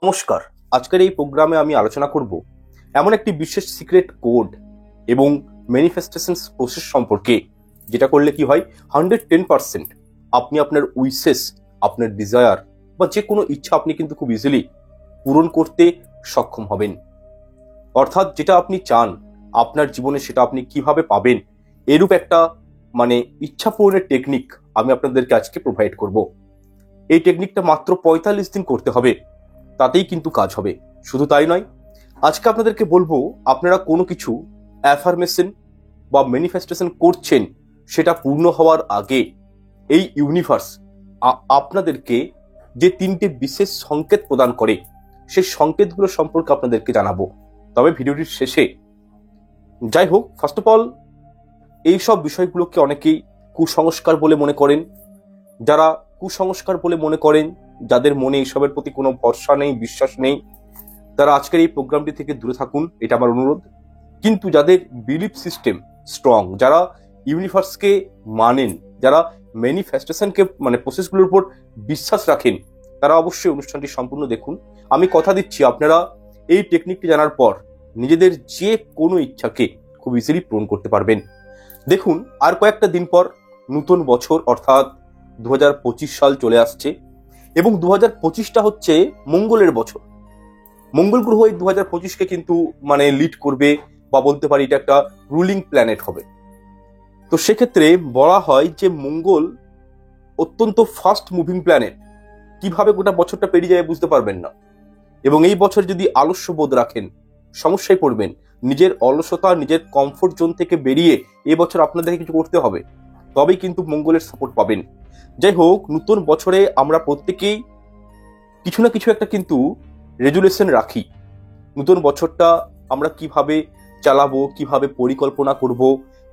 নমস্কার। আজকের এই প্রোগ্রামে আমি আলোচনা করব এমন একটি বিশেষ সিক্রেট কোড এবং ম্যানিফেস্টেশন প্রসেস সম্পর্কে, যেটা করলে কি হয় 110% আপনি আপনার উইশেস, আপনার ডিজায়ার বা যে কোনো ইচ্ছা আপনি কিন্তু খুব ইজিলি পূরণ করতে সক্ষম হবেন। অর্থাৎ যেটা আপনি চান আপনার জীবনে সেটা আপনি কিভাবে পাবেন, এরূপ একটা ইচ্ছা পূরণের টেকনিক আমি আপনাদেরকে আজকে প্রোভাইড করব। এই টেকনিকটা মাত্র 45 দিন করতে হবে, তাতেই কিন্তু কাজ হবে। শুধু তাই নয়, আজকে আপনাদেরকে বলবো আপনারা কোনো কিছু অ্যাফার্মেশন বা ম্যানিফেস্টেশন করছেন, সেটা পূর্ণ হওয়ার আগে এই ইউনিভার্স আপনাদেরকে যে 3টে বিশেষ সংকেত প্রদান করে, সেই সংকেতগুলো সম্পর্কে আপনাদেরকে জানাবো, তবে ভিডিওটির শেষে। যাই হোক, ফার্স্ট অফ অল, এইসব বিষয়গুলোকে অনেকেই কুসংস্কার বলে মনে করেন। যারা কুসংস্কার বলে মনে করেন, যাদের মনে এইসবের প্রতি কোনো ভরসা নেই, বিশ্বাস নেই, তারা আজকের এই প্রোগ্রামটি থেকে দূরে থাকুন, এটা আমার অনুরোধ। কিন্তু যাদের বিলিফ সিস্টেম স্ট্রং, যারা ইউনিভার্সকে মানেন, যারা ম্যানিফেস্টেশনকে প্রসেসগুলোর উপর বিশ্বাস রাখেন, তারা অবশ্যই অনুষ্ঠানটি সম্পূর্ণ দেখুন। আমি কথা দিচ্ছি, আপনারা এই টেকনিকটি জানার পর নিজেদের যে কোনো ইচ্ছাকে খুব ইজিলি পূরণ করতে পারবেন। দেখুন, আর কয়েকটা দিন পর নতুন বছর অর্থাৎ 2025 সাল চলে আসছে, এবং 2025টা হচ্ছে মঙ্গলের বছর। মঙ্গল গ্রহ এই 2025কে কিন্তু লিড করবে, বা বলতে পারি এটা একটা রুলিং প্ল্যানেট হবে। তো সেক্ষেত্রে বলা হয় যে মঙ্গল অত্যন্ত ফাস্ট মুভিং প্ল্যানেট। কিভাবে গোটা বছরটা পেরিয়ে যায় বুঝতে পারবেন না, এবং এই বছর যদি আলস্য বোধ রাখেন, সমস্যায় পড়বেন। নিজের অলসতা, নিজের কমফোর্ট জোন থেকে বেরিয়ে এই বছর আপনাদেরকে কিছু করতে হবে, তবেই কিন্তু মঙ্গলের সাপোর্ট পাবেন। যাই হোক, নতুন বছরে আমরা প্রত্যেকেই কিছু না কিছু একটা কিন্তু রেজুলেশন রাখি। নতুন বছরটা আমরা কিভাবে চালাবো, কিভাবে পরিকল্পনা করব,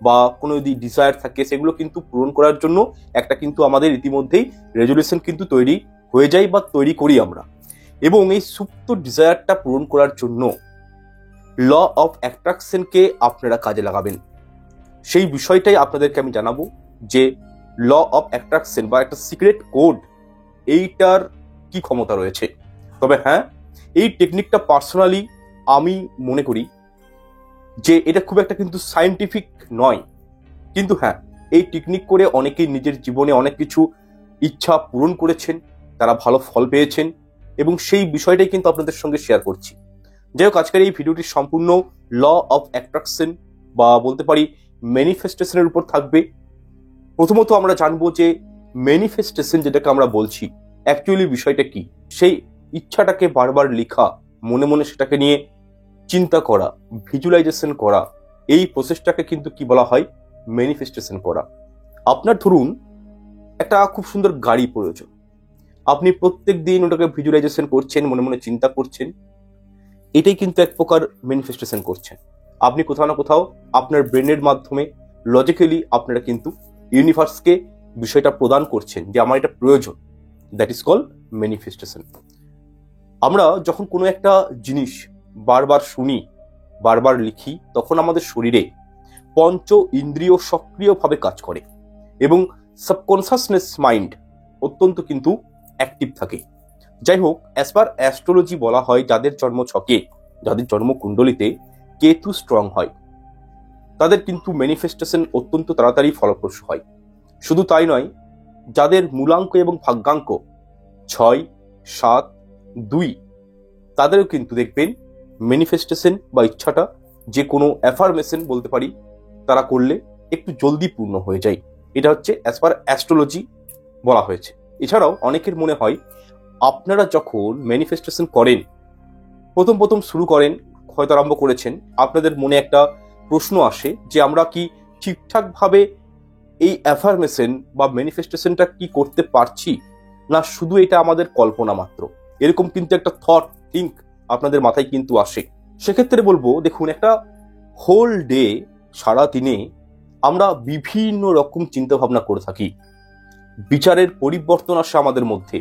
বা কোনো যদি ডিজায়ার থাকে সেগুলো কিন্তু পূরণ করার জন্য একটা কিন্তু আমাদের ইতিমধ্যেই রেজুলেশন কিন্তু তৈরি হয়ে যায় বা তৈরি করি আমরা। এবং এই সুপ্ত ডিজায়ারটা পূরণ করার জন্য ল অফ অ্যাট্রাকশনকে আপনারা কাজে লাগাবেন। সেই বিষয়টাই আপনাদেরকে আমি জানাবো, যে ল অফ অ্যাট্রাকশন বা একটা সিক্রেট কোড, এইটার কি ক্ষমতা রয়েছে। তবে হ্যাঁ, এই টেকনিকটা পার্সোনালি আমি মনে করি যে এটা খুব একটা কিন্তু সায়েন্টিফিক নয়। কিন্তু হ্যাঁ, এই টেকনিক করে অনেকেই নিজের জীবনে অনেক কিছু ইচ্ছা পূরণ করেছেন, তারা ভালো ফল পেয়েছেন, এবং সেই বিষয়টাই কিন্তু আপনাদের সঙ্গে শেয়ার করছি। যাই হোক, আজকের এই ভিডিওটি সম্পূর্ণ ল অফ অ্যাট্রাকশন বা বলতে পারি ম্যানিফেস্টেশনের উপর থাকবে। প্রথমত আমরা জানবো যে ম্যানিফেস্টেশন যেটাকে আমরা বলছি, অ্যাকচুয়ালি বিষয়টা কি। সেই ইচ্ছাটাকে বারবার লেখা, মনে মনে সেটাকে নিয়ে চিন্তা করা, ভিজুয়ালাইজেশন করা, এই প্রসেসটাকে কিন্তু কি বলা হয়, ম্যানিফেস্টেশন করা। আপনার ধরুন একটা খুব সুন্দর গাড়ি প্রয়োজন, আপনি প্রত্যেক দিন ওটাকে ভিজুয়ালাইজেশন করছেন, মনে মনে চিন্তা করছেন, এটাই কিন্তু এক প্রকার ম্যানিফেস্টেশন করছেন। আপনি কোথাও না কোথাও আপনার ব্রেনের মাধ্যমে লজিক্যালি আপনারা কিন্তু ইউনিভার্সকে বিষয়টা প্রদান করছেন যে আমার এটা প্রয়োজন। That is call manifestation. আমরা যখন কোনো একটা জিনিস বারবার শুনি, বারবার লিখি, তখন আমাদের শরীরে পঞ্চ ইন্দ্রিয় সক্রিয়ভাবে কাজ করে, এবং সাবকনসিয়াসনেস মাইন্ড অত্যন্ত কিন্তু অ্যাক্টিভ থাকে। যাই হোক, অ্যাজ পার অ্যাস্ট্রোলজি বলা হয়, যাদের জন্ম ছকে, যাদের জন্মকুণ্ডলিতে কেতু স্ট্রং হয়, তাদের কিন্তু ম্যানিফেস্টেশন অত্যন্ত তাড়াতাড়ি ফলপ্রসূ হয়। শুধু তাই নয়, যাদের মূলাঙ্ক এবং ভাগ্যাঙ্ক 6, 7, 2, তাদেরও কিন্তু দেখবেন ম্যানিফেস্টেশন বা ইচ্ছাটা, যে কোনো অ্যাফার্মেশন বলতে পারি, তারা করলে একটু জলদি পূর্ণ হয়ে যায়। এটা হচ্ছে অ্যাজ পার অ্যাস্ট্রোলজি বলা হয়েছে। এছাড়াও অনেকের মনে হয়, আপনারা যখন ম্যানিফেস্টেশন করেন, প্রথম শুরু করেন, হয়তো আরম্ভ করেছেন, আপনাদের মনে একটা প্রশ্ন আসে যে আমরা কি ঠিকঠাকভাবে এই অ্যাফার্মেশন বা ম্যানিফেস্টেশনটা কি করতে পারছি, না শুধু এটা আমাদের কল্পনা মাত্র। এরকম কিন্তু একটা থিঙ্ক আপনাদের মাথায় কিন্তু আসে। সেক্ষেত্রে বলবো, দেখুন, একটা হোল ডে, সারা দিনে আমরা বিভিন্ন রকম চিন্তা ভাবনা করে থাকি, বিচারের পরিবর্তন আসে আমাদের মধ্যে।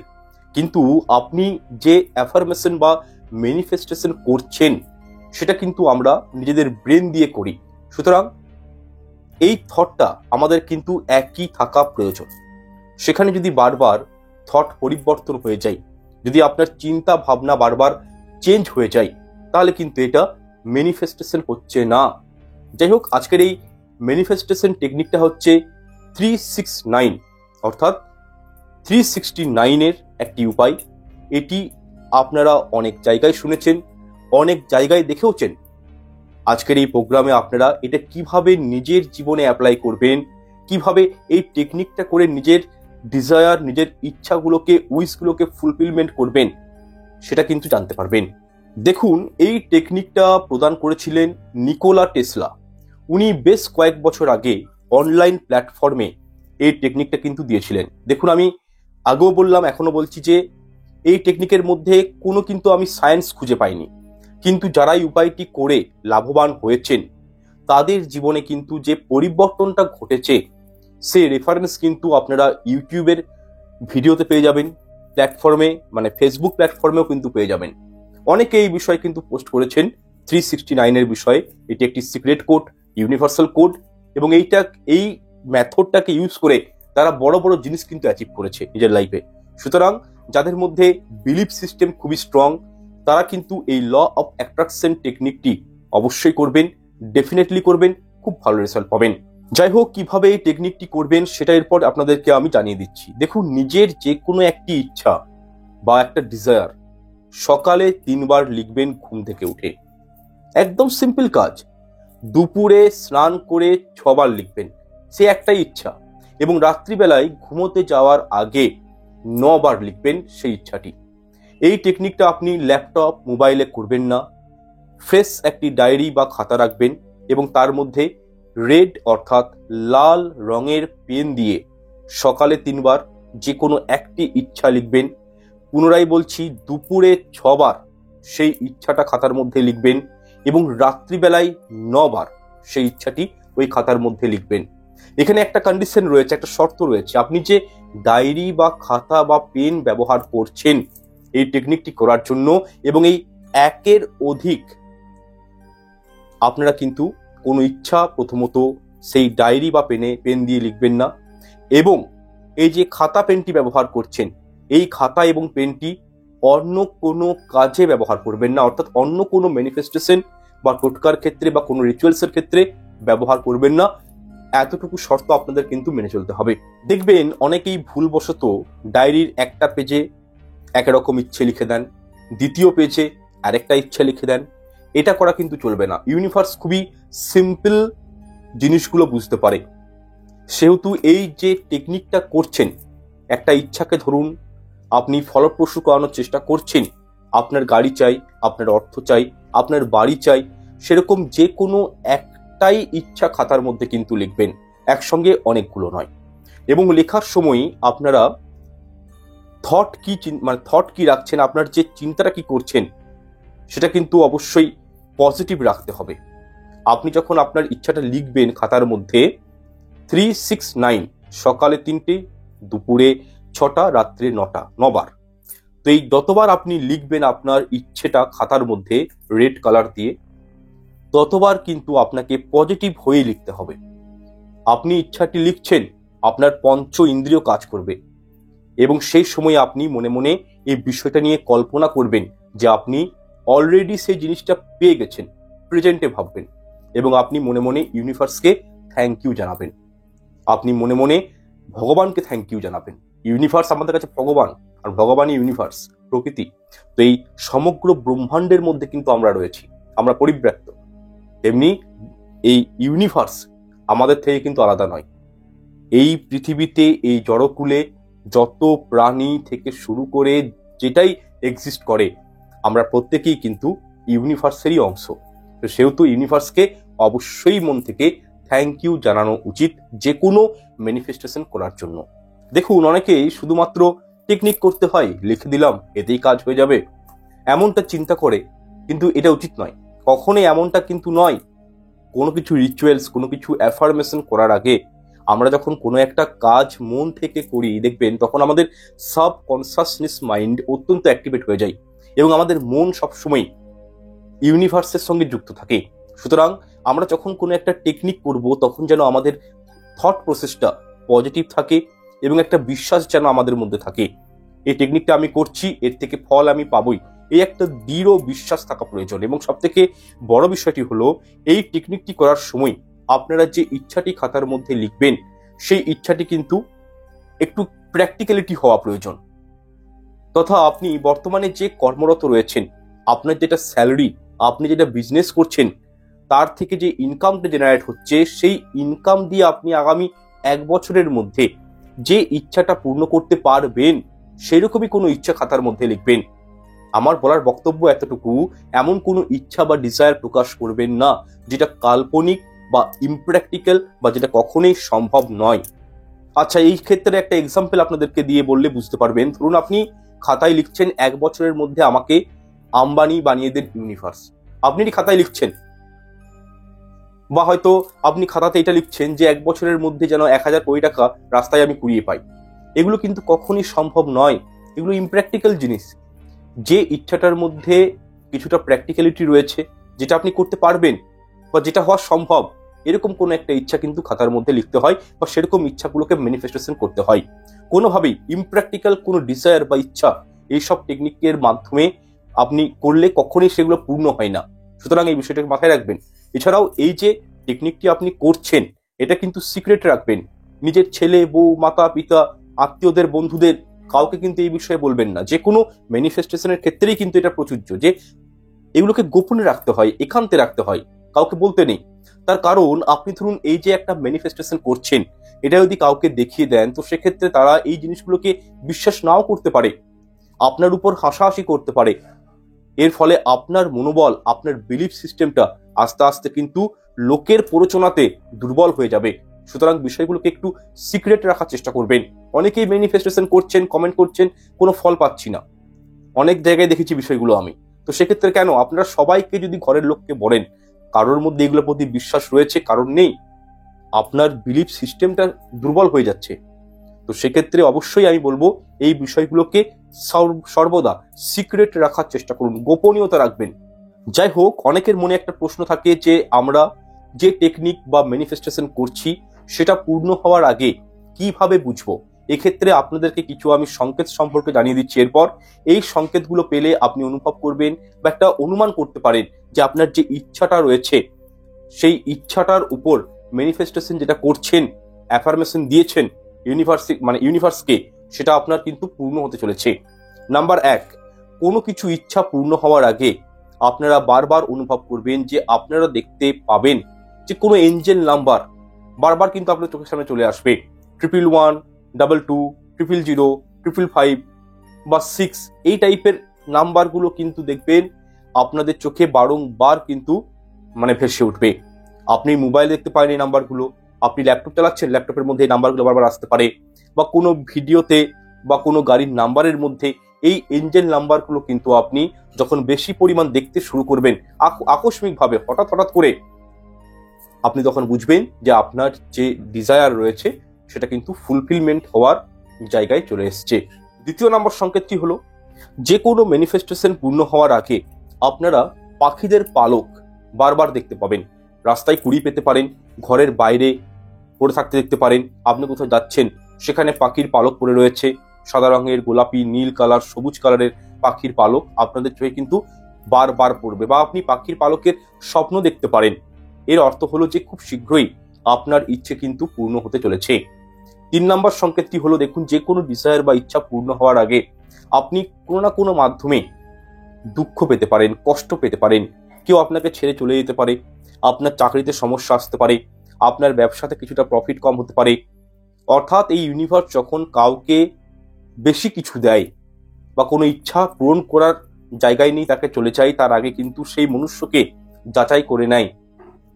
কিন্তু আপনি যে অ্যাফার্মেশন বা ম্যানিফেস্টেশন করছেন, সেটা কিন্তু আমরা নিজেদের ব্রেন দিয়ে করি। সুতরাং এই থটটা আমাদের কিন্তু একই থাকা প্রয়োজন। সেখানে যদি বারবার থট পরিবর্তন হয়ে যায়, যদি আপনার চিন্তা ভাবনা বারবার চেঞ্জ হয়ে যায়, তাহলে কিন্তু এটা ম্যানিফেস্টেশন হচ্ছে না। যাই হোক, আজকের এই ম্যানিফেস্টেশন টেকনিকটা হচ্ছে 369, অর্থাৎ 369 একটি উপায়। এটি আপনারা অনেক জায়গায় শুনেছেন, অনেক জায়গায় দেখেওছেন। আজকের এই প্রোগ্রামে আপনারা এটা কিভাবে নিজের জীবনে অ্যাপ্লাই করবেন, কিভাবে এই টেকনিকটা করে নিজের ডিজায়ার, নিজের ইচ্ছাগুলোকে, উইশগুলোকে ফুলফিলমেন্ট করবেন, সেটা কিন্তু জানতে পারবেন। দেখুন, এই টেকনিকটা প্রদান করেছিলেন নিকোলা টেসলা। উনি বেশ কয়েক বছর আগে অনলাইন প্ল্যাটফর্মে এই টেকনিকটা কিন্তু দিয়েছিলেন। দেখুন, আমি আগেও বললাম, এখনো বলছি যে এই টেকনিকের মধ্যে কোনো কিন্তু আমি সায়েন্স খুঁজে পাইনি, কিন্তু যারা এই উপায়টি করে লাভবান হয়েছেন তাদের জীবনে কিন্তু যে পরিবর্তনটা ঘটেছে সেই রেফারেন্স কিন্তু আপনারা ইউটিউবের ভিডিওতে পেয়ে যাবেন, প্ল্যাটফর্মে মানে ফেসবুক প্ল্যাটফর্মেও কিন্তু পেয়ে যাবেন। অনেকে এই বিষয়ে কিন্তু পোস্ট করেছেন 369 বিষয়ে। এটি একটি সিক্রেট কোড, ইউনিভার্সাল কোড, এবং এই মেথডটাকে ইউজ করে তারা বড় বড় জিনিস কিন্তু অ্যাচিভ করেছে নিজের লাইফে। সুতরাং যাদের মধ্যে বিলিফ সিস্টেম খুবই স্ট্রং, তারা কিন্তু এই ল অফ অ্যাট্রাকশন টেকনিকটি অবশ্যই করবেন, ডেফিনেটলি করবেন, খুব ভালো রেজাল্ট পাবেন। যাই হোক, কিভাবে এই টেকনিকটি করবেন সেটা এরপর আপনাদেরকে আমি জানিয়ে দিচ্ছি। দেখুন, নিজের যে কোনো একটি ইচ্ছা বা একটা ডিজায়ার সকালে 3 বার লিখবেন ঘুম থেকে উঠে। একদম সিম্পল কাজ। দুপুরে স্নান করে 6 বার লিখবেন, সে একটাই ইচ্ছা। এবং রাত্রিবেলায় ঘুমোতে যাওয়ার আগে 9 বার লিখবেন সেই ইচ্ছাটি। এই টেকনিকটা আপনি ল্যাপটপ, মোবাইলে করবেন না। ফ্রেশ একটি ডায়েরি বা খাতা রাখবেন এবং তার মধ্যে রেড অর্থাৎ লাল রঙের পেন দিয়ে সকালে 3 বার যে কোনো একটি ইচ্ছা লিখবেন। পুনরায় বলছি, দুপুরে 6 বার সেই ইচ্ছাটা খাতার মধ্যে লিখবেন এবং রাত্রিবেলায় 9 বার সেই ইচ্ছাটি ওই খাতার মধ্যে লিখবেন। এখানে একটা কন্ডিশন রয়েছে, একটা শর্ত রয়েছে। আপনি যে ডায়েরি বা খাতা বা পেন ব্যবহার করছেন এই টেকনিকটি করার জন্য, এবং এই একের অধিক আপনারা কিন্তু কোনো ইচ্ছা প্রথমত সেই ডায়েরি বা পেন দিয়ে লিখবেন না। এবং এই যে খাতা পেনটি ব্যবহার করছেন, এই খাতা এবং পেনটি অন্য কোনো কাজে ব্যবহার করবেন না, অর্থাৎ অন্য কোনো ম্যানিফেস্টেশন বা টোটকার ক্ষেত্রে বা কোনো রিচুয়ালসের ক্ষেত্রে ব্যবহার করবেন না। এতটুকু শর্ত আপনাদের কিন্তু মেনে চলতে হবে। দেখবেন অনেকেই ভুলবশত ডায়েরির একটা পেজে একরকম ইচ্ছে লিখে দেন, দ্বিতীয় পেজে আরেকটা ইচ্ছা লিখে দেন। এটা করা কিন্তু চলবে না। ইউনিভার্স খুবই সিম্পল জিনিসগুলো বুঝতে পারে, সেহেতু এই যে টেকনিকটা করছেন, একটা ইচ্ছাকে ধরুন আপনি ফলপ্রসূ করানোর চেষ্টা করছেন। আপনার গাড়ি চাই, আপনার অর্থ চাই, আপনার বাড়ি চাই, সেরকম যে কোনো একটাই ইচ্ছা খাতার মধ্যে কিন্তু লিখবেন, একসঙ্গে অনেকগুলো নয়। এবং লেখার সময় আপনারা থট কি রাখছেন, আপনার যে চিন্তাটা কি করছেন সেটা কিন্তু অবশ্যই পজিটিভ রাখতে হবে। আপনি যখন আপনার ইচ্ছাটা লিখবেন খাতার মধ্যে 369, সকালে 3টে, দুপুরে 6টা, রাত্রে 9 বার, তো এই যতবার আপনি লিখবেন আপনার ইচ্ছেটা খাতার মধ্যে রেড কালার দিয়ে, ততবার কিন্তু আপনাকে পজিটিভ হয়ে লিখতে হবে। আপনি ইচ্ছাটি লিখছেন, আপনার পঞ্চ ইন্দ্রিয় কাজ করবে এবং সেই সময় আপনি মনে মনে এই বিষয়টা নিয়ে কল্পনা করবেন যে আপনি অলরেডি সেই জিনিসটা পেয়ে গেছেন, প্রেজেন্টে ভাববেন এবং আপনি মনে মনে ইউনিভার্সকে থ্যাংক ইউ জানাবেন। আপনি মনে মনে ভগবানকে থ্যাংক ইউ জানাবেন। ইউনিভার্স আমাদের কাছে ভগবান, আর ভগবানই ইউনিভার্স, প্রকৃতি। তো এই সমগ্র ব্রহ্মাণ্ডের মধ্যে কিন্তু আমরা রয়েছি, আমরা পরিব্যাপ্ত। তেমনি এই ইউনিভার্স আমাদের থেকে কিন্তু আলাদা নয়। এই পৃথিবীতে, এই জড়কুলে যত প্রাণী থেকে শুরু করে যেটাই এক্সিস্ট করে, আমরা প্রত্যেকেই কিন্তু ইউনিভার্সেরই অংশ। তো সেহেতু ইউনিভার্সকে অবশ্যই মন থেকে থ্যাংক ইউ জানানো উচিত যে কোনো ম্যানিফেস্টেশন করার জন্য। দেখুন, অনেকেই শুধুমাত্র টেকনিক করতে হয়, লিখে দিলাম এতেই কাজ হয়ে যাবে, এমনটা চিন্তা করে, কিন্তু এটা উচিত নয়। কখনোই এমনটা কিন্তু নয়। কোনো কিছু রিচুয়ালস, কোনো কিছু অ্যাফার্মেশন করার আগে আমরা যখন কোনো একটা কাজ মন থেকে করি, দেখবেন তখন আমাদের সাবকনসাসনেস মাইন্ড অত্যন্ত অ্যাক্টিভেট হয়ে যায় এবং আমাদের মন সবসময় ইউনিভার্সের সঙ্গে যুক্ত থাকে। সুতরাং আমরা যখন কোনো একটা টেকনিক করব, তখন যেন আমাদের থট প্রসেসটা পজিটিভ থাকে এবং একটা বিশ্বাস যেন আমাদের মধ্যে থাকে। এই টেকনিকটা আমি করছি, এর থেকে ফল আমি পাবই, এই একটা দৃঢ় বিশ্বাস থাকা প্রয়োজন। এবং সব থেকে বড় বিষয়টি হলো, এই টেকনিকটি করার সময় আপনারা যে ইচ্ছাটি খাতার মধ্যে লিখবেন, সেই ইচ্ছাটি কিন্তু একটু প্র্যাকটিক্যালিটি হওয়া প্রয়োজন। তথা আপনি বর্তমানে যে কর্মরত রয়েছেন, আপনার যেটা স্যালারি, আপনি যেটা বিজনেস করছেন, তার থেকে যে ইনকামটা জেনারেট হচ্ছে, সেই ইনকাম দিয়ে আপনি আগামী 1 বছরের মধ্যে যে ইচ্ছাটা পূর্ণ করতে পারবেন, সেরকমই কোনো ইচ্ছা খাতার মধ্যে লিখবেন। আমার বলার বক্তব্য এতটুকু, এমন কোনো ইচ্ছা বা ডিজায়ার প্রকাশ করবেন না যেটা কাল্পনিক বা ইমপ্র্যাকটিক্যাল, বা যেটা কখনোই সম্ভব নয়। আচ্ছা, এই ক্ষেত্রে একটা এক্সাম্পল আপনাদেরকে দিয়ে বললে বুঝতে পারবেন। ধরুন আপনি খাতায় লিখছেন 1 বছরের মধ্যে আমাকে আম্বানি বানিয়ে দেন ইউনিভার্স, আপনি খাতায় লিখছেন। বা হয়তো আপনি খাতাতে এটা লিখছেন যে 1 বছরের মধ্যে যেন 1000 কোটি টাকা রাস্তায় আমি কুড়িয়ে পাই। এগুলো কিন্তু কখনই সম্ভব নয়, এগুলো ইমপ্র্যাকটিক্যাল জিনিস। যে ইচ্ছাটার মধ্যে কিছুটা প্র্যাকটিক্যালিটি রয়েছে, যেটা আপনি করতে পারবেন বা যেটা হওয়া সম্ভব, এরকম কোনো একটা ইচ্ছা কিন্তু খাতার মধ্যে লিখতে হয়, বা সেরকম ইচ্ছাগুলোকে ম্যানিফেস্টেশন করতে হয়। কোনোভাবেই ইমপ্র্যাকটিক্যাল কোনো ডিজায়ার বা ইচ্ছা এইসব টেকনিকের মাধ্যমে আপনি করলে কখনোই সেগুলো পূর্ণ হয় না। সুতরাং এই বিষয়টাকে মাথায় রাখবেন। এছাড়াও এই যে টেকনিকটি আপনি করছেন, এটা কিন্তু সিক্রেট রাখবেন। নিজের ছেলে, বউ, মাতা, পিতা, আত্মীয়দের, বন্ধুদের কাউকে কিন্তু এই বিষয়ে বলবেন না। যে কোনো ম্যানিফেস্টেশনের ক্ষেত্রেই কিন্তু এটা প্রযোজ্য যে এগুলোকে গোপনে রাখতে হয়, একান্তে রাখতে হয়, কাউকে বলতে নেই। তার কারণ আপনি ধরুন এই যে একটা ম্যানিফেস্টেশন করছেন, এটা যদি কাউকে দেখিয়ে দেন, তো সেক্ষেত্রে তারা এই জিনিসগুলোকে বিশ্বাস নাও করতে পারে, আপনার উপর হাসাহাসি করতে পারে। এর ফলে আপনার মনোবল, আপনার বিলিফ সিস্টেমটা আস্তে আস্তে কিন্তু লোকের প্ররোচনাতে দুর্বল হয়ে যাবে। সুতরাং বিষয়গুলোকে একটু সিক্রেট রাখার চেষ্টা করবেন। অনেকেই ম্যানিফেস্টেশন করছেন, কমেন্ট করছেন, কোনো ফল পাচ্ছি না, অনেক জায়গায় দেখেছি বিষয়গুলো আমি। তো সেক্ষেত্রে কেন আপনারা সবাইকে যদি ঘরের লোককে বলেন, কারোর মধ্যে এগুলোর প্রতি বিশ্বাস রয়েছে, কারণ নেই, আপনার বিলিফ সিস্টেমটা দুর্বল হয়ে যাচ্ছে। তো সেক্ষেত্রে অবশ্যই আমি বলবো এই বিষয়গুলোকে সর্বদা সিক্রেট রাখার চেষ্টা করুন, গোপনীয়তা রাখবেন। যাই হোক, অনেকের মনে একটা প্রশ্ন থাকে যে আমরা যে টেকনিক বা ম্যানিফেস্টেশন করছি, সেটা পূর্ণ হওয়ার আগে কিভাবে বুঝবো। এক্ষেত্রে আপনাদেরকে কিছু আমি সংকেত সম্পর্কে জানিয়ে দিচ্ছি। এরপর এই সংকেতগুলো পেলে আপনি অনুভব করবেন বা একটা অনুমান করতে পারেন যে আপনার যে ইচ্ছাটা রয়েছে, সেই ইচ্ছাটার উপর ম্যানিফেস্টেশন যেটা করছেন, অ্যাফার্মেশন দিয়েছেন ইউনিভার্সকে, সেটা আপনার কিন্তু পূর্ণ হতে চলেছে। নাম্বার 1, কোনো কিছু ইচ্ছা পূর্ণ হওয়ার আগে আপনারা বারবার অনুভব করবেন যে আপনারা দেখতে পাবেন যে কোনো এঞ্জেল নাম্বার বারবার কিন্তু আপনার চোখের সামনে চলে আসবে। 111, 22, 000, 555 বা 6, এই টাইপের নাম্বারগুলো কিন্তু দেখবেন আপনাদের চোখে বারংবার কিন্তু ভেসে উঠবে। আপনি মোবাইল দেখতে পারেন এই নাম্বারগুলো, আপনি ল্যাপটপ চালাচ্ছেন, ল্যাপটপের মধ্যে এই নাম্বারগুলো বারবার আসতে পারে, বা কোনো ভিডিওতে বা কোনো গাড়ির নাম্বারের মধ্যে এই এঞ্জেল নাম্বারগুলো কিন্তু আপনি যখন বেশি পরিমাণ দেখতে শুরু করবেন, আকস্মিকভাবে হঠাৎ করে, আপনি তখন বুঝবেন যে আপনার যে ডিজায়ার রয়েছে সেটা কিন্তু ফুলফিলমেন্ট হওয়ার জায়গায় চলে এসছে। দ্বিতীয় নম্বর সংকেতটি হলো, যে কোনো ম্যানিফেস্টেশন পূর্ণ হওয়ার আগে আপনারা পাখিদের পালক বারবার দেখতে পাবেন। রাস্তায় কুড়ি পেতে পারেন, ঘরের বাইরে পড়ে থাকতে দেখতে পারেন, আপনি কোথাও যাচ্ছেন সেখানে পাখির পালক পড়ে রয়েছে, সাদা রঙের, গোলাপি, নীল কালার, সবুজ কালারের পাখির পালক আপনাদের চোখে কিন্তু বারবার পড়বে, বা আপনি পাখির পালকের স্বপ্ন দেখতে পারেন। এর অর্থ হলো যে খুব শীঘ্রই আপনার ইচ্ছে কিন্তু পূর্ণ হতে চলেছে। 3 নম্বর সংকেতটি হলো, দেখুন যে কোনো ডিজায়ার বা ইচ্ছা পূর্ণ হওয়ার আগে আপনি কোনো না কোনো মাধ্যমে দুঃখ পেতে পারেন, কষ্ট পেতে পারেন। কেউ আপনাকে ছেড়ে চলে যেতে পারে, আপনার চাকরিতে সমস্যা আসতে পারে, আপনার ব্যবসাতে কিছুটা প্রফিট কম হতে পারে। অর্থাৎ এই ইউনিভার্স যখন কাউকে বেশি কিছু দেয় বা কোনো ইচ্ছা পূরণ করার জায়গায় নিয়ে তাকে চলে যায়, তার আগে কিন্তু সেই মনুষ্যকে যাচাই করে নেয়,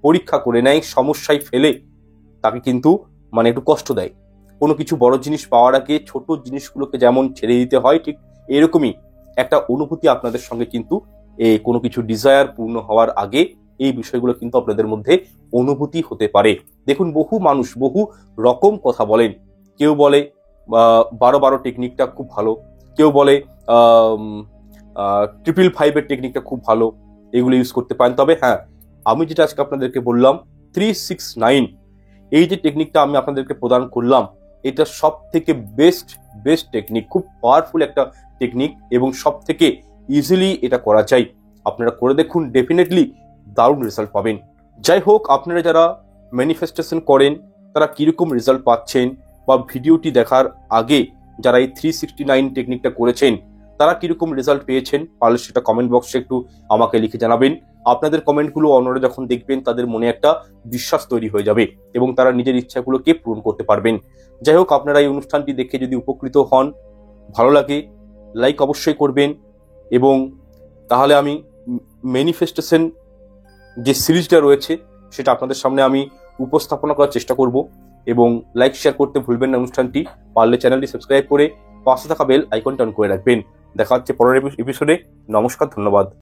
পরীক্ষা করে নেয়, সমস্যায় ফেলে তাকে কিন্তু একটু কষ্ট দেয়। কোনো কিছু বড় জিনিস পাওয়ার আগে ছোট জিনিসগুলোকে যেমন ছেড়ে দিতে হয়, ঠিক এরকমই একটা অনুভূতি আপনাদের সঙ্গে কিন্তু কোনো কিছু ডিজায়ার পূর্ণ হওয়ার আগে এই বিষয়গুলো কিন্তু আপনাদের মধ্যে অনুভূতি হতে পারে। দেখুন, বহু মানুষ বহু রকম কথা বলেন। কেউ বলে 12 টেকনিকটা খুব ভালো, কেউ বলে 555 টেকনিকটা খুব ভালো, এগুলো ইউজ করতে পারেন। তবে হ্যাঁ, আমি যেটা আজকে আপনাদেরকে বললাম 369, এই যে টেকনিকটা আমি আপনাদেরকে প্রদান করলাম, এটা সব থেকে বেস্ট টেকনিক, খুব পাওয়ারফুল একটা টেকনিক এবং সব থেকে ইজিলি এটা করা যায়। আপনারা করে দেখুন, ডেফিনেটলি দারুণ রেজাল্ট পাবেন। যাই হোক, আপনারা যারা ম্যানিফেস্টেশন করেন তারা কিরকম রেজাল্ট পাচ্ছেন, বা ভিডিওটি দেখার আগে যারা এই 369 টেকনিকটা করেছেন তারা কিরকম রেজাল্ট পেয়েছেন, পারলে সেটা কমেন্ট বক্সে একটু আমাকে লিখে জানাবেন। আপনাদের কমেন্টগুলো অন্যরা যখন দেখবেন তাদের মনে একটা বিশ্বাস তৈরি হয়ে যাবে এবং তারা নিজের ইচ্ছাগুলোকে পূরণ করতে পারবেন। যাই হোক, আপনারা এই অনুষ্ঠানটি দেখে যদি উপকৃত হন, ভালো লাগে, লাইক অবশ্যই করবেন এবং তাহলে আমি ম্যানিফেস্টেশন যে সিরিজটা রয়েছে সেটা আপনাদের সামনে আমি উপস্থাপনা করার চেষ্টা করব। এবং লাইক শেয়ার করতে ভুলবেন না অনুষ্ঠানটি, পারলে চ্যানেলটি সাবস্ক্রাইব করে পাশে থাকা বেল আইকনটা অন করে রাখবেন। দেখা হচ্ছে পরের এপিসোডে। নমস্কার, ধন্যবাদ।